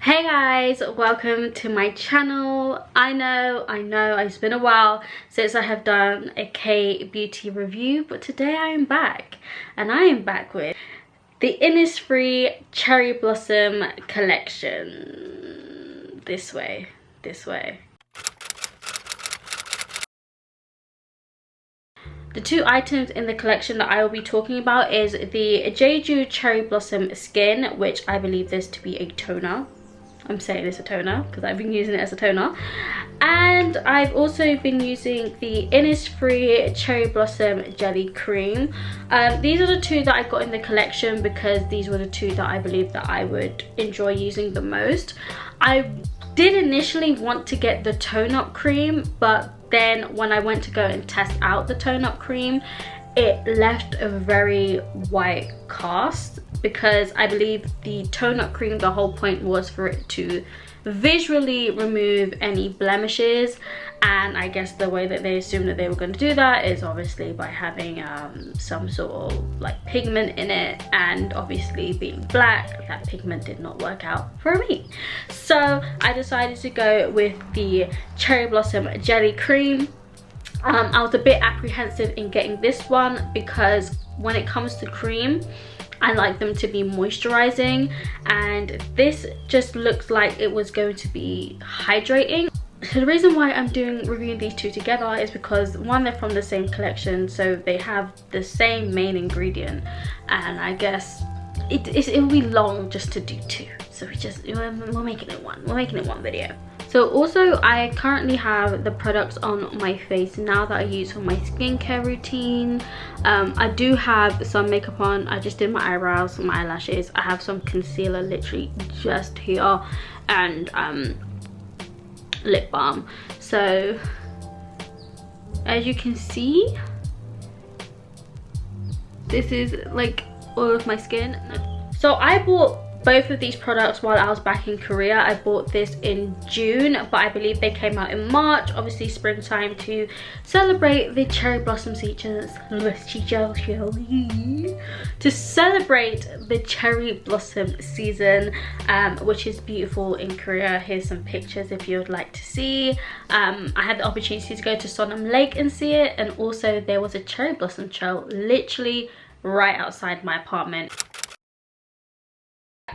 Hey guys, welcome to my channel. I know it's been a while since I have done a K-beauty review, but today I am back, and I am back with the Innisfree Cherry Blossom collection. This way. The two items in the collection that I will be talking about is the Jeju Cherry Blossom Skin, which I believe this to be a toner. I'm saying it's a toner because I've been using it as a toner. And I've also been using the Innisfree Cherry Blossom Jelly Cream. These are the two that I got in the collection because these were the two that I believe that I would enjoy using the most. I did initially want to get the tone up cream, but then when I went to go and test out the tone up cream, it left a very white cast, because I believe the tone up cream, the whole point was for it to visually remove any blemishes, and I guess the way that they assumed that they were going to do that is obviously by having some sort of like pigment in it, and obviously being black, that pigment did not work out for me. So I decided to go with the Cherry Blossom Jelly Cream. I was a bit apprehensive in getting this one because when it comes to cream, I like them to be moisturizing, and this just looks like it was going to be hydrating. So the reason why I'm reviewing these two together is because one, they're from the same collection, so they have the same main ingredient, and I guess it'll be long just to do two, so we're making it one video. So also, I currently have the products on my face now that I use for my skincare routine. I do have some makeup on. I just did my eyebrows, my eyelashes. I have some concealer literally just here, and lip balm. So as you can see, this is like all of my skin. So I bought both of these products while I was back in Korea. I bought this in June, but I believe they came out in March, obviously springtime, to celebrate the cherry blossom seasons. To celebrate the cherry blossom season, which is beautiful in Korea. Here's some pictures if you would like to see. I had the opportunity to go to Sonam Lake and see it, and also there was a cherry blossom trail literally right outside my apartment.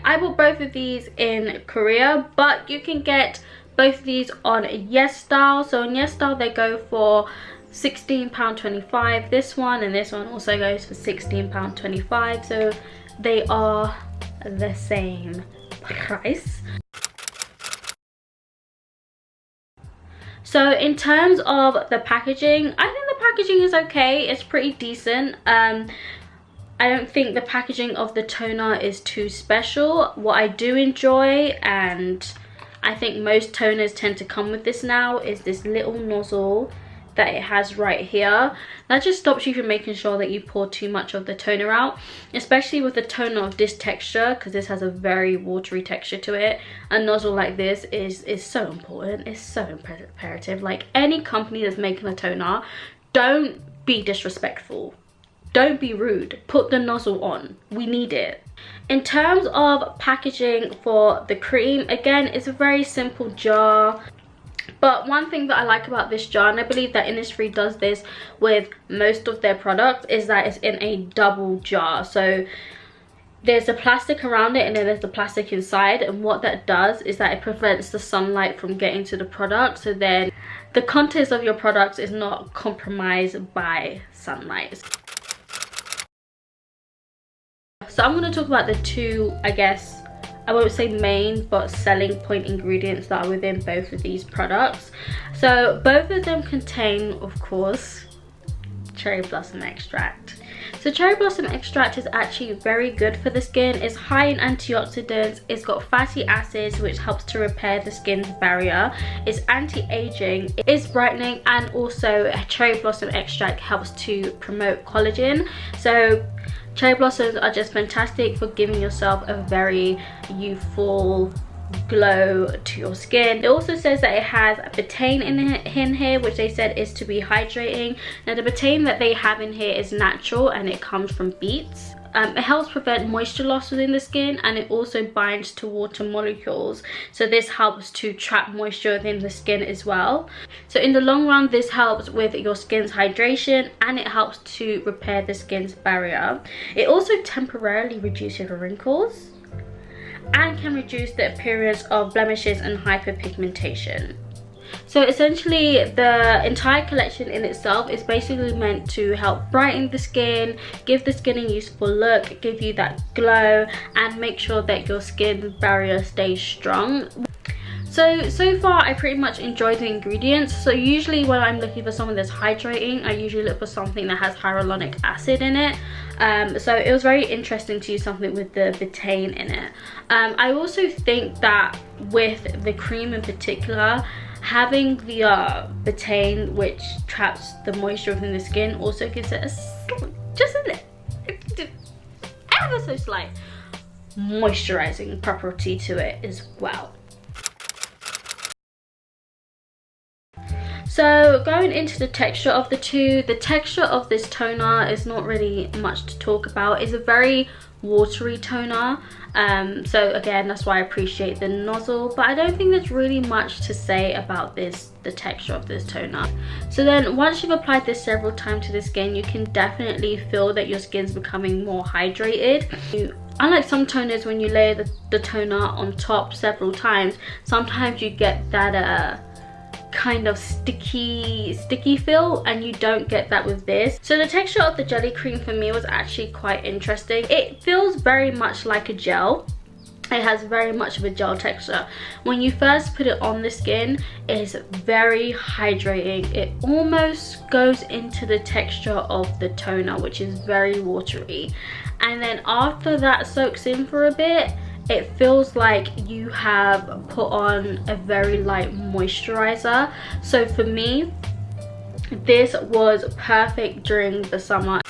I bought both of these in Korea, but you can get both of these on Yes Style. So on Yes Style they go for £16.25. This one and this one also goes for £16.25. So they are the same price. So in terms of the packaging, I think the packaging is okay. It's pretty decent. I don't think the packaging of the toner is too special. What I do enjoy, and I think most toners tend to come with this now, is this little nozzle that it has right here. That just stops you from making sure that you pour too much of the toner out, especially with a toner of this texture, because this has a very watery texture to it. A nozzle like this is so important. It's so imperative. Like, any company that's making a toner, don't be disrespectful. Don't be rude. Put the nozzle on. We need it. In terms of packaging for the cream, again, it's a very simple jar. But one thing that I like about this jar, and I believe that Innisfree does this with most of their products, is that it's in a double jar. So there's the plastic around it, and then there's the plastic inside, and what that does is that it prevents the sunlight from getting to the product, so then the contents of your products is not compromised by sunlight. So I'm going to talk about the two, I guess, I won't say main, but selling point ingredients that are within both of these products. So both of them contain, of course, cherry blossom extract. So cherry blossom extract is actually very good for the skin. It's high in antioxidants, it's got fatty acids which helps to repair the skin's barrier, it's anti-aging, it's brightening, and also cherry blossom extract helps to promote collagen. So cherry blossoms are just fantastic for giving yourself a very youthful glow to your skin. It also says that it has betaine in here, which they said is to be hydrating. Now the betaine that they have in here is natural and it comes from beets. it helps prevent moisture loss within the skin, and it also binds to water molecules, so this helps to trap moisture within the skin as well. So in the long run, this helps with your skin's hydration, and it helps to repair the skin's barrier. It also temporarily reduces your wrinkles and can reduce the appearance of blemishes and hyperpigmentation. So essentially, the entire collection in itself is basically meant to help brighten the skin, give the skin a useful look, give you that glow, and make sure that your skin barrier stays strong. So far I pretty much enjoy the ingredients. So usually when I'm looking for something that's hydrating, I usually look for something that has hyaluronic acid in it. So it was very interesting to use something with the betaine in it. I also think that with the cream in particular, having the betaine, which traps the moisture within the skin, also gives it ever so slight moisturizing property to it as well. So going into the texture of the two, the texture of this toner is not really much to talk about. It's a very watery toner, so again, that's why I appreciate the nozzle, but I don't think there's really much to say about the texture of this toner. So then once you've applied this several times to the skin, you can definitely feel that your skin's becoming more hydrated. Unlike some toners, when you layer the toner on top several times, sometimes you get that kind of sticky feel, and you don't get that with this. So the texture of the jelly cream for me was actually quite interesting. It feels very much like a gel. It has very much of a gel texture. When you first put it on the skin, it's very hydrating. It almost goes into the texture of the toner, which is very watery, and then after that soaks in for a bit, it feels like you have put on a very light moisturizer. So for me, this was perfect during the summer.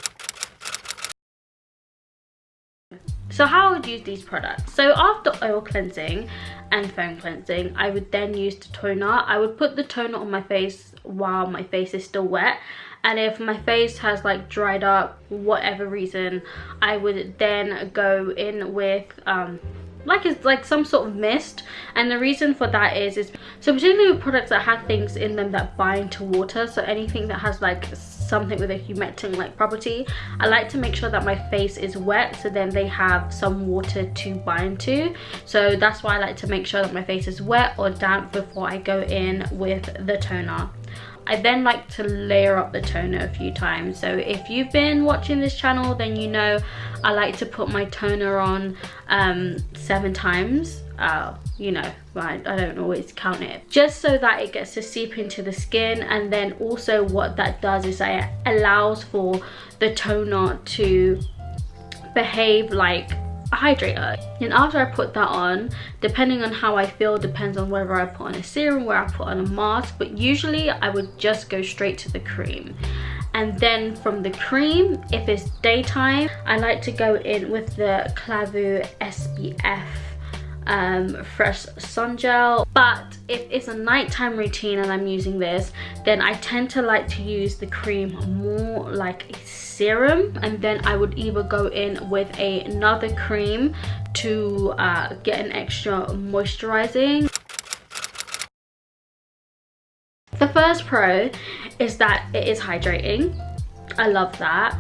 So how I would use these products. So after oil cleansing and foam cleansing, I would then use the toner. I would put the toner on my face while my face is still wet, and if my face has like dried up for whatever reason, I would then go in with like some sort of mist. And the reason for that is so particularly with products that have things in them that bind to water, so anything that has like something with a humectant like property, I like to make sure that my face is wet, so then they have some water to bind to. So that's why I like to make sure that my face is wet or damp before I go in with the toner. I then like to layer up the toner a few times. So if you've been watching this channel, then you know I like to put my toner on 7 times. You know, I don't always count it, just so that it gets to seep into the skin. And then also what that does is it allows for the toner to behave like a hydrator. And after I put that on, depending on how I feel, depends on whether I put on a serum, where I put on a mask, but usually I would just go straight to the cream. And then from the cream, if it's daytime, I like to go in with the Clavu SPF fresh sun gel. But if it's a nighttime routine and I'm using this, then I tend to like to use the cream more like a serum, and then I would either go in with another cream to get an extra moisturizing. The first pro is that it is hydrating. I love that.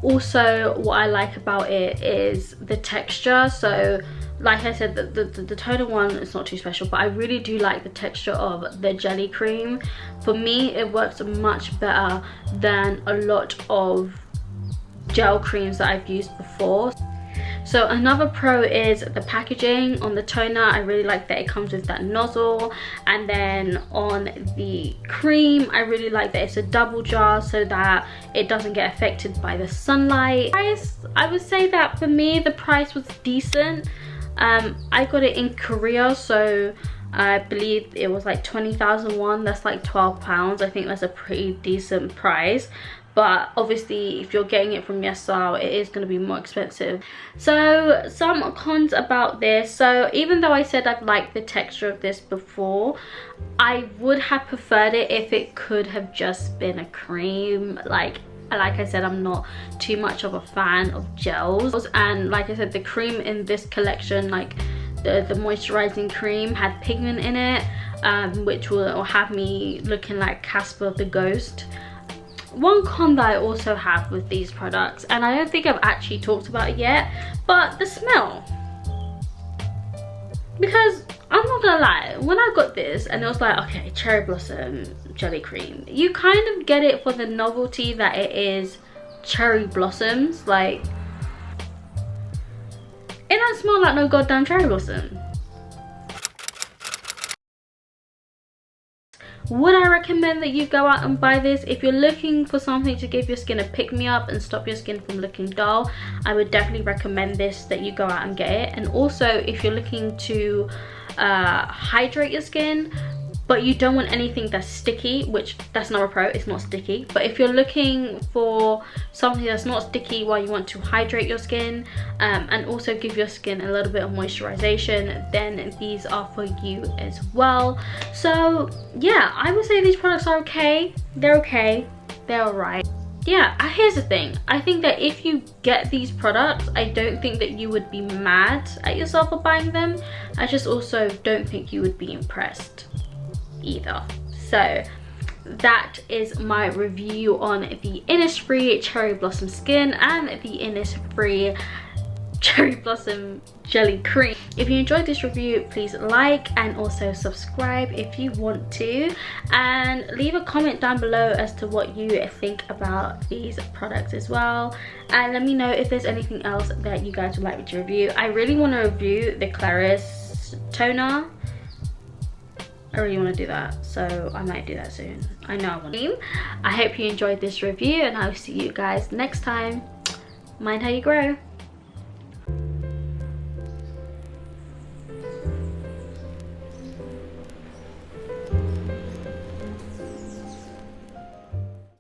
Also what I like about it is the texture. So like I said, the toner one is not too special, but I really do like the texture of the jelly cream. For me, it works much better than a lot of gel creams that I've used before. So another pro is the packaging on the toner. I really like that it comes with that nozzle, and then on the cream I really like that it's a double jar so that it doesn't get affected by the sunlight. I would say that for me the price was decent. I got it in Korea, so I believe it was like 20,000 won. That's like £12. I think that's a pretty decent price. But obviously if you're getting it from Yesal, it is going to be more expensive. So some cons about this. So even though I said I've liked the texture of this before, I would have preferred it if it could have just been a cream. Like, Like I said, I'm not too much of a fan of gels, and like I said, the cream in this collection, like the moisturizing cream, had pigment in it, which will have me looking like Casper the Ghost. One con that I also have with these products, and I don't think I've actually talked about it yet, but the smell. Because I'm not gonna lie, when I got this and it was like, okay, cherry blossom jelly cream, you kind of get it for the novelty that it is cherry blossoms. Like, it don't smell like no goddamn cherry blossom. Would I recommend that you go out and buy this? If you're looking for something to give your skin a pick-me-up and stop your skin from looking dull, I would definitely recommend this, that you go out and get it. And also, if you're looking to hydrate your skin, but you don't want anything that's sticky, which that's not a pro, it's not sticky. But if you're looking for something that's not sticky while you want to hydrate your skin, and also give your skin a little bit of moisturization, then these are for you as well. So yeah, I would say these products are okay. They're okay, they're alright. Yeah, here's the thing. I think that if you get these products, I don't think that you would be mad at yourself for buying them. I just also don't think you would be impressed either. So that is my review on the Innisfree Cherry Blossom Skin and the Innisfree Cherry Blossom Jelly Cream. If you enjoyed this review, please like and also subscribe if you want to, and leave a comment down below as to what you think about these products as well, and let me know if there's anything else that you guys would like me to review. I really want to review the Claris toner. I really want to do that, so I might do that soon. I know I want to. I hope you enjoyed this review, and I'll see you guys next time. Mind how you grow.